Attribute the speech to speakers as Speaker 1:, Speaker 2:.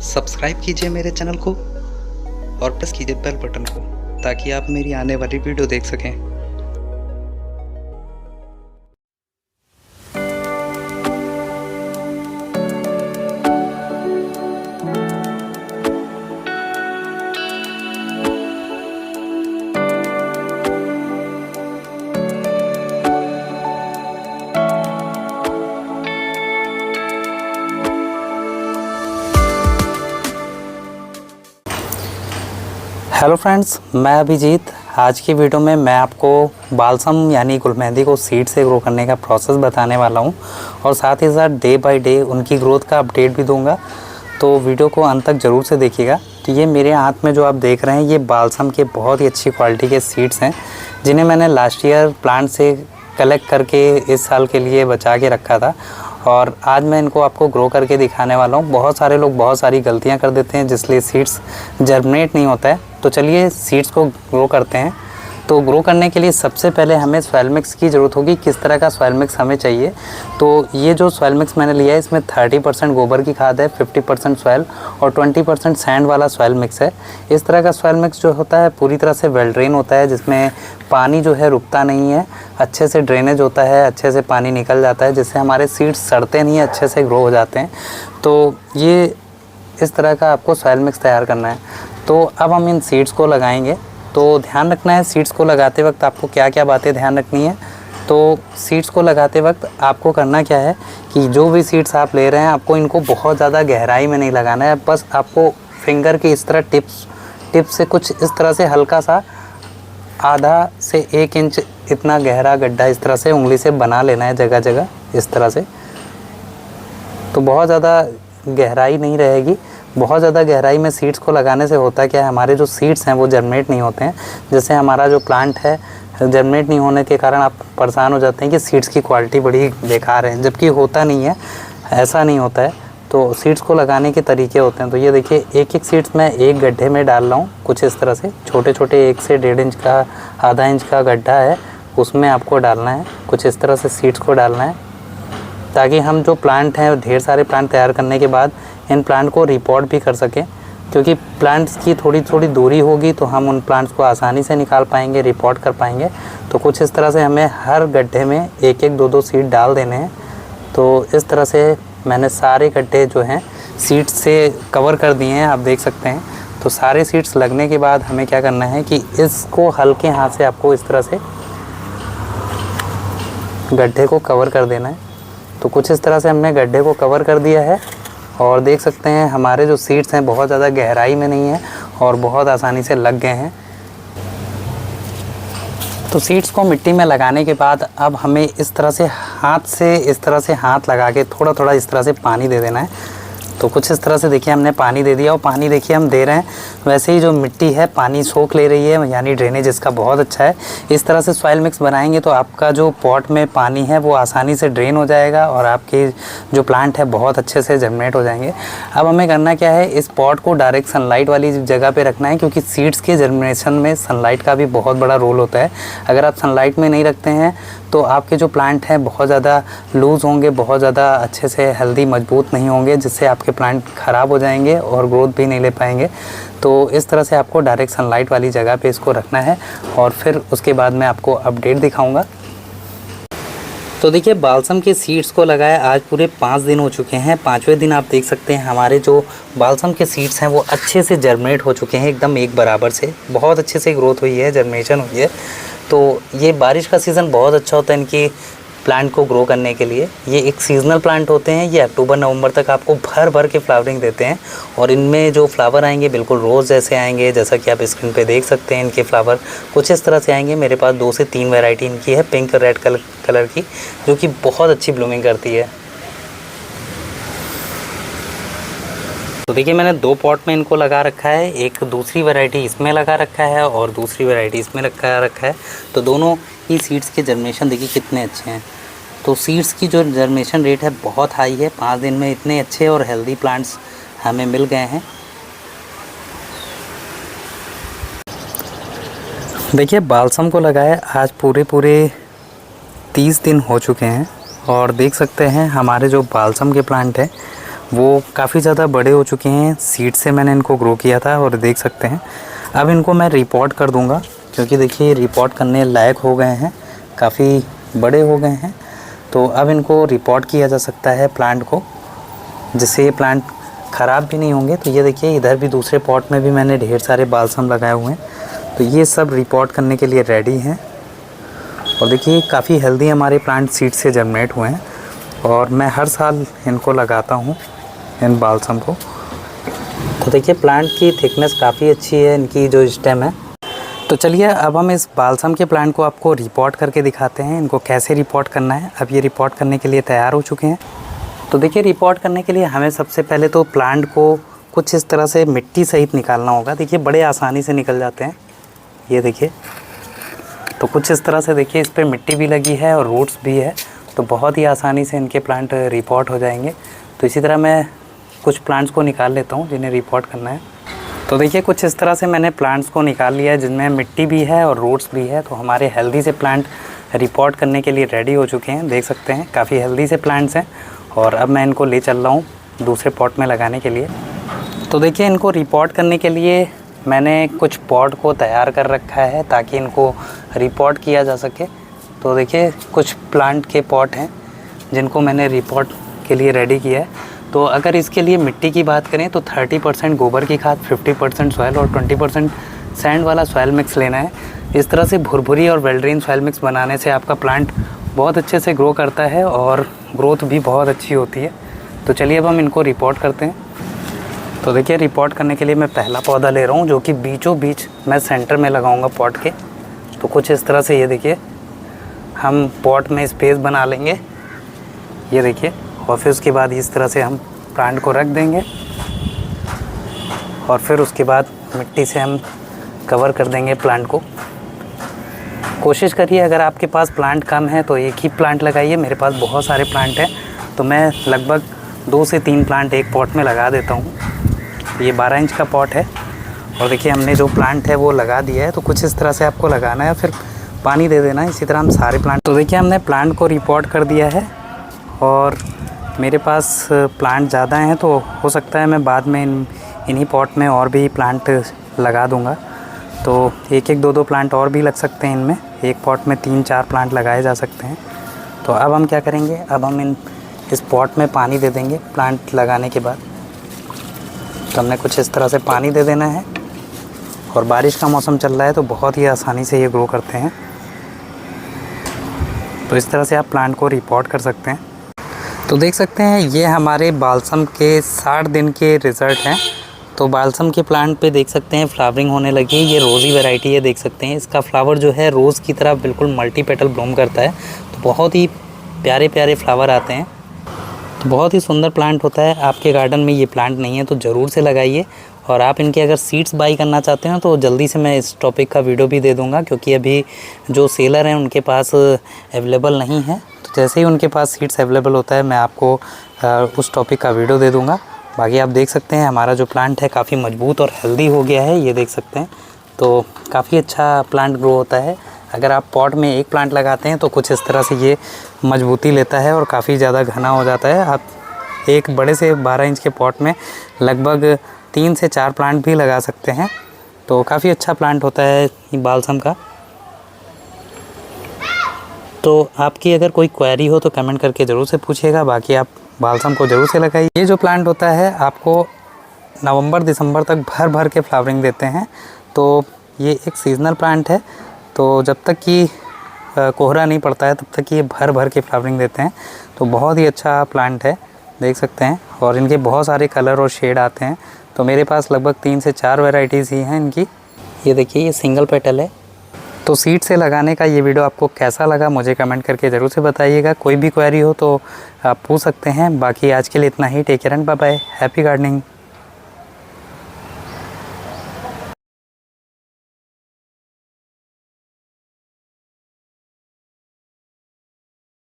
Speaker 1: Subscribe कीजिए मेरे channel को और प्रेस कीजिए बेल बटन को ताकि आप मेरी आने वाली वीडियो देख सकें।
Speaker 2: हेलो फ्रेंड्स, मैं अभिजीत। आज की वीडियो में मैं आपको बालसम यानी गुलमेहंदी को सीड से ग्रो करने का प्रोसेस बताने वाला हूं और साथ ही साथ डे बाय डे उनकी ग्रोथ का अपडेट भी दूंगा। तो वीडियो को अंत तक ज़रूर से देखिएगा। तो ये मेरे हाथ में जो आप देख रहे हैं ये बालसम के बहुत ही अच्छी क्वालिटी के सीड्स हैं, जिन्हें मैंने लास्ट ईयर प्लांट से कलेक्ट करके इस साल के लिए बचा के रखा था और आज मैं इनको आपको ग्रो करके दिखाने वाला हूँ। बहुत सारे लोग बहुत सारी गलतियाँ कर देते हैं जिसलिए सीड्स जर्मिनेट नहीं होता है। तो चलिए सीड्स को ग्रो करते हैं। तो ग्रो करने के लिए सबसे पहले हमें सॉइल मिक्स की ज़रूरत होगी। किस तरह का सॉइल मिक्स हमें चाहिए, तो ये जो सॉइल मिक्स मैंने लिया है इसमें 30% गोबर की खाद है, 50% सॉइल और 20% सैंड वाला सॉइल मिक्स है। इस तरह का सॉइल मिक्स जो होता है पूरी तरह से वेल ड्रेन होता है, जिसमें पानी जो है रुकता नहीं है, अच्छे से ड्रेनेज होता है, अच्छे से पानी निकल जाता है, जिससे हमारे सीड्स सड़ते नहीं, अच्छे से ग्रो हो जाते हैं। तो ये इस तरह का आपको सॉइल मिक्स तैयार करना है। तो अब हम इन सीड्स को लगाएंगे। तो ध्यान रखना है सीड्स को लगाते वक्त आपको क्या क्या बातें ध्यान रखनी है। तो सीड्स को लगाते वक्त आपको करना क्या है कि जो भी सीड्स आप ले रहे हैं आपको इनको बहुत ज़्यादा गहराई में नहीं लगाना है। बस आपको फिंगर की इस तरह टिप से कुछ इस तरह से हल्का सा आधा से 1 इंच इतना गहरा गड्ढा इस तरह से उंगली से बना लेना है जगह जगह इस तरह से। तो बहुत ज़्यादा गहराई नहीं रहेगी। बहुत ज़्यादा गहराई में सीड्स को लगाने से होता क्या है, हमारे जो सीड्स हैं वो जर्मिनेट नहीं होते हैं। जैसे हमारा जो प्लांट है जर्मिनेट नहीं होने के कारण आप परेशान हो जाते हैं कि सीड्स की क्वालिटी बड़ी बेकार है, जबकि होता नहीं है, ऐसा नहीं होता है। तो सीड्स को लगाने के तरीके होते हैं। तो ये देखिए एक एक सीड्स मैं एक गड्ढे में डाल रहा हूँ, कुछ इस तरह से छोटे छोटे 1 से 1.5 इंच का, आधा इंच का गड्ढा है, उसमें आपको डालना है। कुछ इस तरह से सीड्स को डालना है ताकि हम जो प्लांट हैं ढेर सारे प्लांट तैयार करने के बाद इन प्लांट को रिपोर्ट भी कर सकें, क्योंकि प्लांट्स की थोड़ी थोड़ी दूरी होगी तो हम उन प्लांट्स को आसानी से निकाल पाएंगे, रिपोर्ट कर पाएंगे। तो कुछ इस तरह से हमें हर गड्ढे में 1-1, 2-2 सीड डाल देने हैं। तो इस तरह से मैंने सारे गड्ढे जो हैं सीड्स से कवर कर दिए हैं, आप देख सकते हैं। तो सारे सीड्स लगने के बाद हमें क्या करना है कि इसको हल्के हाथ से आपको इस तरह से गड्ढे को कवर कर देना है। तो कुछ इस तरह से हमने गड्ढे को कवर कर दिया है और देख सकते हैं हमारे जो सीड्स हैं बहुत ज़्यादा गहराई में नहीं है और बहुत आसानी से लग गए हैं। तो सीड्स को मिट्टी में लगाने के बाद अब हमें इस तरह से हाथ लगा के थोड़ा थोड़ा इस तरह से पानी दे देना है। तो कुछ इस तरह से देखिए हमने पानी दे दिया और पानी देखिए हम दे रहे हैं, वैसे ही जो मिट्टी है पानी सोख ले रही है, यानी ड्रेनेज इसका बहुत अच्छा है। इस तरह से सॉइल मिक्स बनाएंगे तो आपका जो पॉट में पानी है वो आसानी से ड्रेन हो जाएगा और आपके जो प्लांट है बहुत अच्छे से जर्मिनेट हो जाएंगे। अब हमें करना क्या है, इस पॉट को डायरेक्ट सनलाइट वाली जगह पर रखना है, क्योंकि सीड्स के जर्मिनेशन में सनलाइट का भी बहुत बड़ा रोल होता है। अगर आप सनलाइट में नहीं रखते हैं तो आपके जो प्लांट हैं बहुत ज़्यादा लूज़ होंगे, बहुत ज़्यादा अच्छे से हेल्दी मजबूत नहीं होंगे, जिससे आपके प्लांट ख़राब हो जाएंगे और ग्रोथ भी नहीं ले पाएंगे। तो इस तरह से आपको डायरेक्ट सनलाइट वाली जगह पे इसको रखना है और फिर उसके बाद मैं आपको अपडेट दिखाऊंगा। तो देखिए बालसम के सीड्स को लगाए आज पूरे 5 दिन हो चुके हैं। 5वें दिन आप देख सकते हैं हमारे जो बालसम के सीड्स हैं वो अच्छे से जर्मिनेट हो चुके हैं, एकदम एक बराबर से, बहुत अच्छे से ग्रोथ हुई है, जर्मिनेशन हुई है। तो ये बारिश का सीज़न बहुत अच्छा होता है इनकी प्लांट को ग्रो करने के लिए। ये एक सीजनल प्लांट होते हैं, ये अक्टूबर-नवंबर तक आपको भर भर के फ्लावरिंग देते हैं और इनमें जो फ्लावर आएंगे बिल्कुल रोज़ जैसे आएंगे, जैसा कि आप स्क्रीन पे देख सकते हैं। इनके फ्लावर कुछ इस तरह से आएंगे। मेरे पास 2 से 3 वैरायटी इनकी है, पिंक रेड कलर की, जो कि बहुत अच्छी ब्लूमिंग करती है। तो देखिए मैंने 2 पॉट में इनको लगा रखा है, एक दूसरी वैरायटी इसमें लगा रखा है और दूसरी वैरायटी इसमें लगा रखा है। तो दोनों ही सीड्स के जर्मिनेशन देखिए कितने अच्छे हैं। तो सीड्स की जो जर्मिनेशन रेट है बहुत हाई है। 5 दिन में इतने अच्छे और हेल्दी प्लांट्स हमें मिल गए हैं। देखिए बालसम को लगाए आज पूरे 30 दिन हो चुके हैं और देख सकते हैं हमारे जो बालसम के प्लांट हैं वो काफ़ी ज़्यादा बड़े हो चुके हैं। सीड से मैंने इनको ग्रो किया था और देख सकते हैं अब इनको मैं रिपोर्ट कर दूंगा, क्योंकि देखिए रिपोर्ट करने लायक हो गए हैं, काफ़ी बड़े हो गए हैं। तो अब इनको रिपोर्ट किया जा सकता है प्लांट को, जिससे ये प्लांट ख़राब भी नहीं होंगे। तो ये देखिए इधर भी दूसरे पॉट में भी मैंने ढेर सारे बालसम लगाए हुए हैं, तो ये सब रिपोर्ट करने के लिए रेडी हैं। और देखिए काफ़ी हेल्दी हमारे प्लांट सीड से जर्मिनेट हुए हैं और मैं हर साल इनको लगाता हूँ, इन बालसम को। तो देखिए प्लांट की थिकनेस काफ़ी अच्छी है, इनकी जो स्टेम है। तो चलिए अब हम इस बालसम के प्लांट को आपको रिपोर्ट करके दिखाते हैं, इनको कैसे रिपोर्ट करना है। अब ये रिपोर्ट करने के लिए तैयार हो चुके हैं। तो देखिए रिपोर्ट करने के लिए हमें सबसे पहले तो प्लांट को कुछ इस तरह से मिट्टी सहित निकालना होगा। देखिए बड़े आसानी से निकल जाते हैं, ये देखिए। तो कुछ इस तरह से देखिए इस पर मिट्टी भी लगी है और रूट्स भी है, तो बहुत ही आसानी से इनके प्लांट रिपोर्ट हो जाएंगे। तो इसी तरह मैं कुछ प्लांट्स को निकाल लेता हूँ जिन्हें रिपोर्ट करना है। तो देखिए कुछ इस तरह से मैंने प्लांट्स को निकाल लिया है जिनमें मिट्टी भी है और रूट्स भी है। तो हमारे हेल्दी से प्लांट रिपोर्ट करने के लिए रेडी हो चुके हैं, देख सकते हैं काफ़ी हेल्दी से प्लांट्स हैं। और अब मैं इनको ले चल रहा हूँ दूसरे पॉट में लगाने के लिए। तो देखिए इनको रिपोर्ट करने के लिए मैंने कुछ पॉट को तैयार कर रखा है ताकि इनको रिपोर्ट किया जा सके। तो देखिए कुछ प्लांट के पॉट हैं जिनको मैंने रिपोर्ट के लिए रेडी किया है। तो अगर इसके लिए मिट्टी की बात करें तो 30% गोबर की खाद, 50% सॉइल और 20% सैंड वाला सॉइल मिक्स लेना है। इस तरह से भुरभुरी और वेल्ड्रेन सॉइल मिक्स बनाने से आपका प्लांट बहुत अच्छे से ग्रो करता है और ग्रोथ भी बहुत अच्छी होती है। तो चलिए अब हम इनको रिपोर्ट करते हैं। तो देखिए रिपोर्ट करने के लिए मैं पहला पौधा ले रहा हूँ जो कि बीचों बीच मैं सेंटर में लगाऊंगा पॉट के। तो कुछ इस तरह से ये देखिए हम पॉट में स्पेस बना लेंगे, ये देखिए। और फिर उसके बाद इस तरह से हम प्लांट को रख देंगे और फिर उसके बाद मिट्टी से हम कवर कर देंगे प्लांट को। कोशिश करिए अगर आपके पास प्लांट कम है तो एक ही प्लांट लगाइए। मेरे पास बहुत सारे प्लांट हैं तो मैं लगभग 2 से 3 प्लांट एक पॉट में लगा देता हूँ। ये 12 इंच का पॉट है और देखिए हमने जो प्लांट है वो लगा दिया है। तो कुछ इस तरह से आपको लगाना है, फिर पानी दे देना है। इसी तरह हम सारे प्लांट। तो देखिए हमने प्लांट को रिपोर्ट कर दिया है और मेरे पास प्लांट ज़्यादा हैं तो हो सकता है मैं बाद में इन्हीं पॉट में और भी प्लांट लगा दूंगा। तो एक एक 2 प्लांट और भी लग सकते हैं इनमें। एक पॉट में 3-4 प्लांट लगाए जा सकते हैं। तो अब हम क्या करेंगे, अब हम इस पॉट में पानी दे देंगे प्लांट लगाने के बाद। तो हमने कुछ इस तरह से पानी दे देना है और बारिश का मौसम चल रहा है तो बहुत ही आसानी से ये ग्रो करते हैं। तो इस तरह से आप प्लांट को रिपोर्ट कर सकते हैं। तो देख सकते हैं ये हमारे बालसम के 60 दिन के रिज़ल्ट हैं। तो बालसम के प्लांट पे देख सकते हैं फ्लावरिंग होने लगी है। ये रोज़ी वैरायटी है, देख सकते हैं इसका फ्लावर जो है रोज़ की तरह बिल्कुल मल्टी पेटल ब्लूम करता है। तो बहुत ही प्यारे प्यारे फ्लावर आते हैं। तो बहुत ही सुंदर प्लांट होता है। आपके गार्डन में ये प्लांट नहीं है तो ज़रूर से लगाइए। और आप इनके अगर सीड्स बाई करना चाहते हैं तो जल्दी से मैं इस टॉपिक का वीडियो भी दे दूंगा, क्योंकि अभी जो सेलर हैं उनके पास अवेलेबल नहीं है। तो जैसे ही उनके पास सीड्स अवेलेबल होता है मैं आपको उस टॉपिक का वीडियो दे दूंगा। बाकी आप देख सकते हैं हमारा जो प्लांट है काफ़ी मजबूत और हेल्दी हो गया है, ये देख सकते हैं। तो काफ़ी अच्छा प्लांट ग्रो होता है। अगर आप पॉट में एक प्लांट लगाते हैं तो कुछ इस तरह से ये मजबूती लेता है और काफ़ी ज़्यादा घना हो जाता है। आप एक बड़े से 12 इंच के पॉट में लगभग 3 से 4 प्लांट भी लगा सकते हैं। तो काफ़ी अच्छा प्लांट होता है बालसम का। तो आपकी अगर कोई क्वेरी हो तो कमेंट करके ज़रूर से पूछिएगा। बाकी आप बालसम को ज़रूर से लगाइए। ये जो प्लांट होता है आपको नवंबर दिसंबर तक भर भर के फ्लावरिंग देते हैं। तो ये एक सीजनल प्लांट है, तो जब तक कि कोहरा नहीं पड़ता है तब तक ये भर भर के फ्लावरिंग देते हैं। तो बहुत ही अच्छा प्लांट है, देख सकते हैं। और इनके बहुत सारे कलर और शेड आते हैं। तो मेरे पास लगभग 3 से 4 वैरायटीज़ ही हैं इनकी। ये देखिए ये सिंगल पेटल है। तो सीड से लगाने का ये वीडियो आपको कैसा लगा मुझे कमेंट करके ज़रूर से बताइएगा। कोई भी क्वेरी हो तो आप पूछ सकते हैं। बाकी आज के लिए इतना ही। Take care and bye bye. Happy gardening.